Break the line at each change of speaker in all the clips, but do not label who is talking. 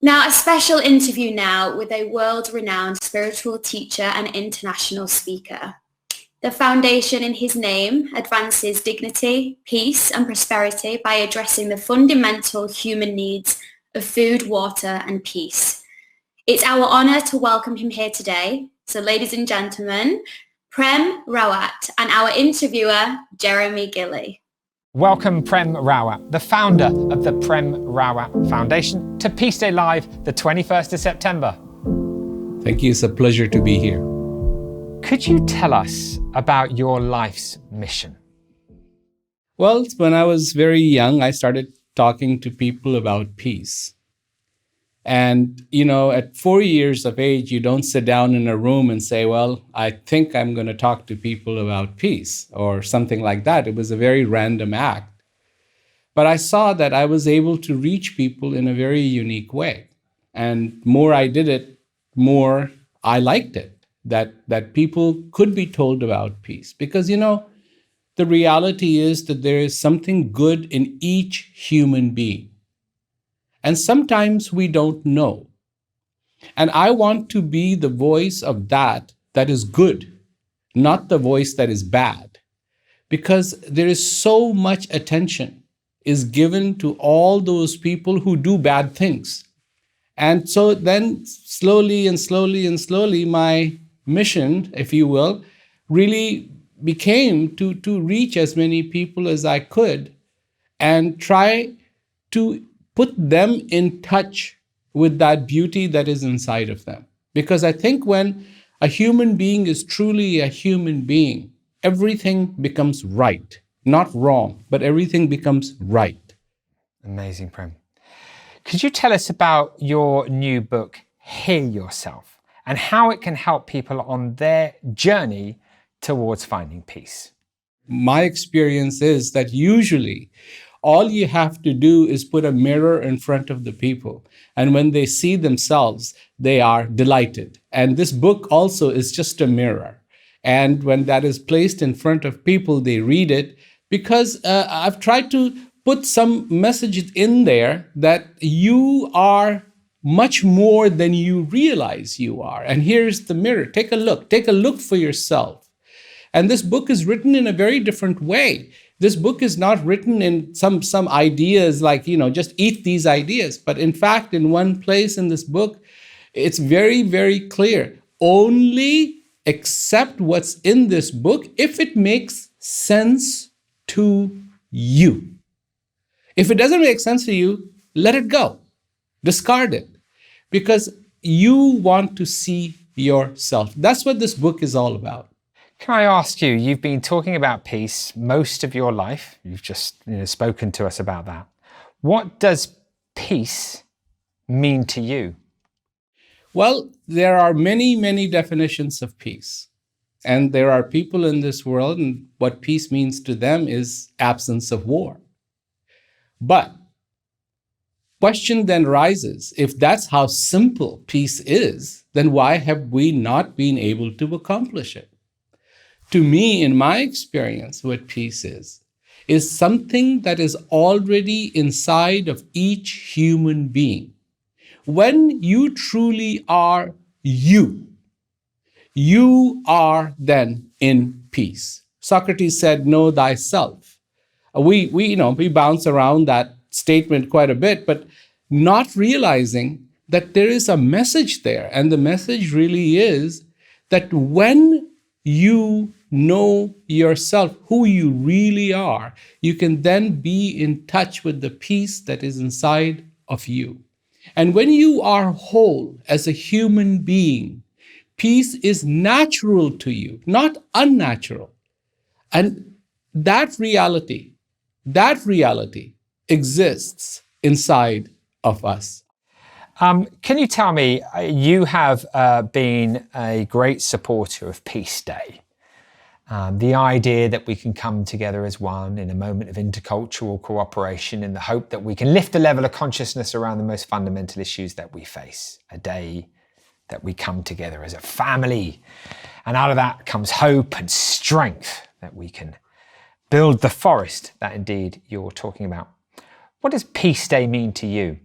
Now, a special interview now with a world-renowned spiritual teacher and international speaker. The foundation in his name advances dignity, peace and prosperity by addressing the fundamental human needs of food, water and peace. It's our honour to welcome him here today. So ladies and gentlemen, Prem Rawat and our interviewer, Jeremy Gilley.
Welcome Prem Rawat, the founder of the Prem Rawat Foundation, to Peace Day Live, the 21st of September.
Thank you, it's a pleasure to be here.
Could you tell us about your life's mission?
Well, when I was very young, I started talking to people about peace. And, at 4 years of age, you don't sit down in a room and say, well, I think I'm going to talk to people about peace or something like that. It was a very random act. But I saw that I was able to reach people in a very unique way. And more I did it, more I liked it, that people could be told about peace. Because, the reality is that there is something good in each human being. And sometimes we don't know. And I want to be the voice of that is good, not the voice that is bad. Because there is so much attention is given to all those people who do bad things. And so then slowly, my mission, if you will, really became to reach as many people as I could and try to put them in touch with that beauty that is inside of them. Because I think when a human being is truly a human being, everything becomes right. Not wrong, but everything becomes right.
Amazing, Prem. Could you tell us about your new book, Heal Yourself, and how it can help people on their journey towards finding peace?
My experience is that usually all you have to do is put a mirror in front of the people. And when they see themselves, they are delighted. And this book also is just a mirror. And when that is placed in front of people, they read it because I've tried to put some messages in there that you are much more than you realize you are. And here's the mirror. Take a look for yourself. And this book is written in a very different way. This book is not written in some ideas like, just eat these ideas. But in fact, in one place in this book, it's very, very clear. Only accept what's in this book if it makes sense to you. If it doesn't make sense to you, let it go. Discard it. Because you want to see yourself. That's what this book is all about.
Can I ask you, you've been talking about peace most of your life. You've just spoken to us about that. What does peace mean to you?
Well, there are many, many definitions of peace. And there are people in this world, and what peace means to them is absence of war. But question then rises, if that's how simple peace is, then why have we not been able to accomplish it? To me, in my experience, what peace is something that is already inside of each human being. When you truly are you are then in peace. Socrates said, know thyself. We bounce around that statement quite a bit, but not realizing that there is a message there. And the message really is that when you know yourself, who you really are, you can then be in touch with the peace that is inside of you. And when you are whole as a human being, peace is natural to you, not unnatural. And that reality exists inside of us.
Can you tell me, you have been a great supporter of Peace Day. The idea that we can come together as one in a moment of intercultural cooperation in the hope that we can lift the level of consciousness around the most fundamental issues that we face. A day that we come together as a family. And out of that comes hope and strength that we can build the forest that indeed you're talking about. What does Peace Day mean to you?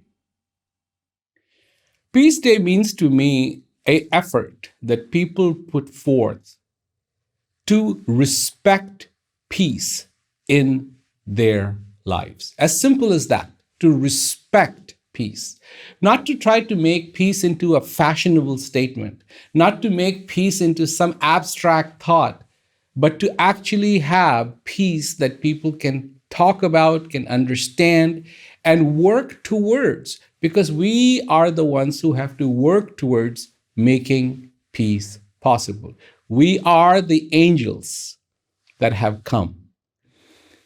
Peace Day means to me an effort that people put forth to respect peace in their lives. As simple as that, to respect peace. Not to try to make peace into a fashionable statement, not to make peace into some abstract thought, but to actually have peace that people can talk about, can understand, and work towards, because we are the ones who have to work towards making peace possible. We are the angels that have come.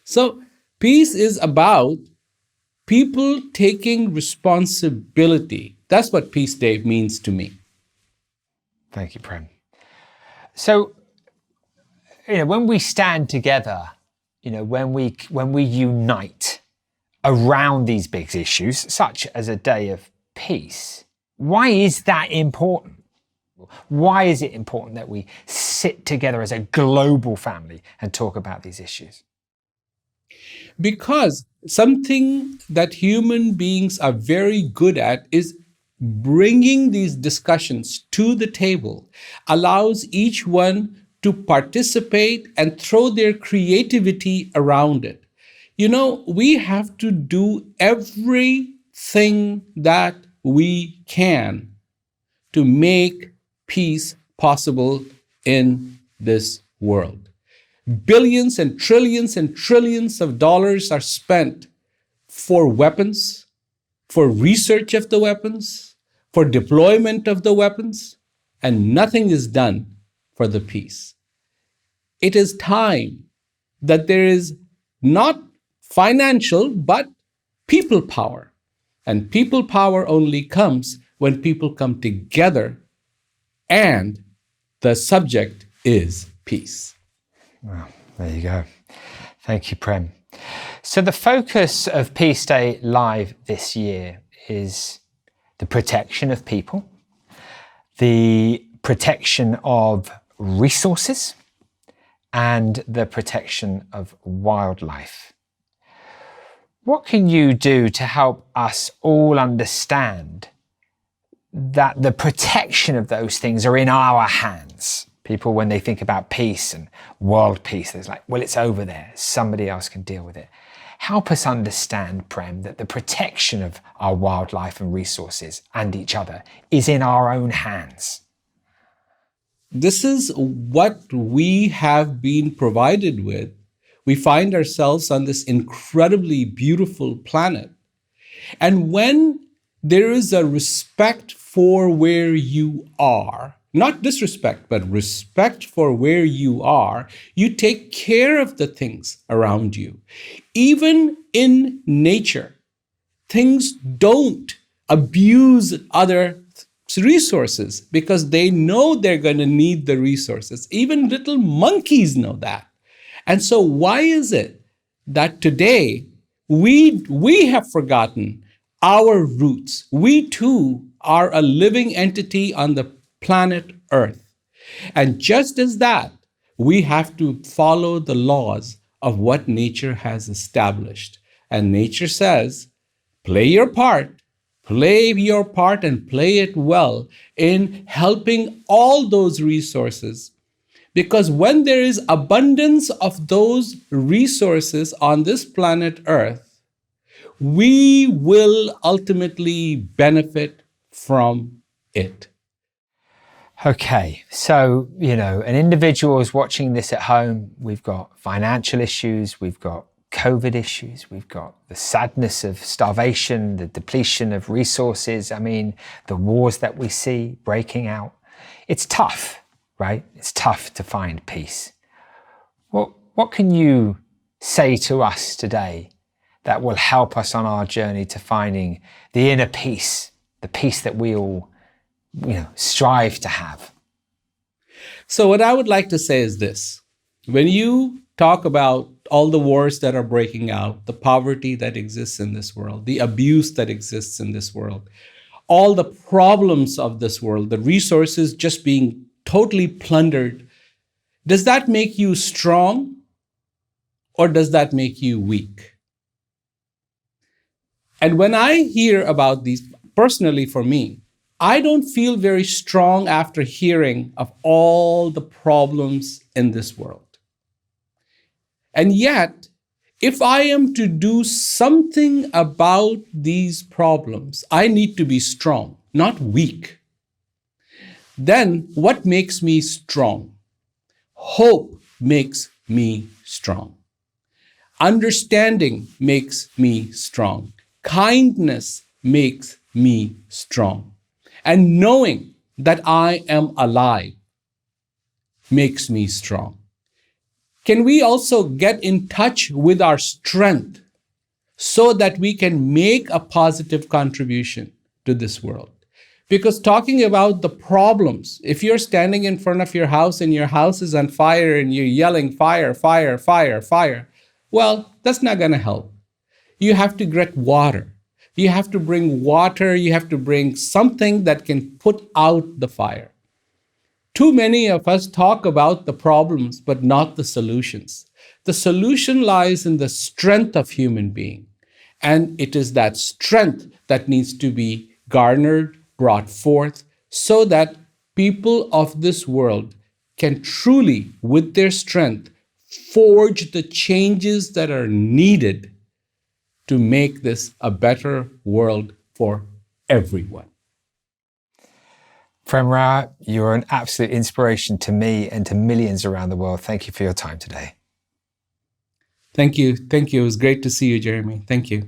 So peace is about people taking responsibility. That's what Peace Day means to me.
Thank you, Prem. So, when we stand together, when we unite around these big issues, such as a day of peace, why is that important? Why is it important that we sit together as a global family and talk about these issues?
Because something that human beings are very good at is bringing these discussions to the table, allows each one to participate and throw their creativity around it. We have to do everything that we can to make peace possible in this world. Billions and trillions of dollars are spent for weapons, for research of the weapons, for deployment of the weapons, and nothing is done for the peace. It is time that there is not financial, but people power. And people power only comes when people come together, and the subject is peace.
Well, there you go. Thank you, Prem. So the focus of Peace Day Live this year is the protection of people, the protection of resources, and the protection of wildlife. What can you do to help us all understand that the protection of those things are in our hands? People, when they think about peace and world peace, it's like, well, it's over there. Somebody else can deal with it. Help us understand, Prem, that the protection of our wildlife and resources and each other is in our own hands.
This is what we have been provided with. We find ourselves on this incredibly beautiful planet. And when there is a respect for where you are, not disrespect, but respect for where you are, you take care of the things around you. Even in nature, things don't abuse other resources because they know they're going to need the resources. Even little monkeys know that. And so why is it that today we have forgotten our roots? We too are a living entity on the planet Earth. And just as that, we have to follow the laws of what nature has established. And nature says, play your part and play it well in helping all those resources. Because when there is abundance of those resources on this planet Earth, we will ultimately benefit from it.
Okay, so, an individual is watching this at home. We've got financial issues, we've got COVID issues, we've got the sadness of starvation, the depletion of resources. The wars that we see breaking out. It's tough, right? It's tough to find peace. What can you say to us today that will help us on our journey to finding the inner peace, the peace that we all strive to have?
So what I would like to say is this. When you talk about all the wars that are breaking out, the poverty that exists in this world, the abuse that exists in this world, all the problems of this world, the resources just being totally plundered, does that make you strong or does that make you weak? And when I hear about these, personally for me, I don't feel very strong after hearing of all the problems in this world. And yet, if I am to do something about these problems, I need to be strong, not weak. Then what makes me strong? Hope makes me strong. Understanding makes me strong. Kindness makes me strong. And knowing that I am alive makes me strong. Can we also get in touch with our strength so that we can make a positive contribution to this world? Because talking about the problems, if you're standing in front of your house and your house is on fire and you're yelling, fire, fire, fire, fire, well, that's not going to help. You have to get water. You have to bring water. You have to bring something that can put out the fire. Too many of us talk about the problems, but not the solutions. The solution lies in the strength of human being. And it is that strength that needs to be garnered, brought forth, so that people of this world can truly, with their strength, forge the changes that are needed to make this a better world for everyone.
Prem Rawat, you're an absolute inspiration to me and to millions around the world. Thank you for your time today.
Thank you. Thank you. It was great to see you, Jeremy. Thank you.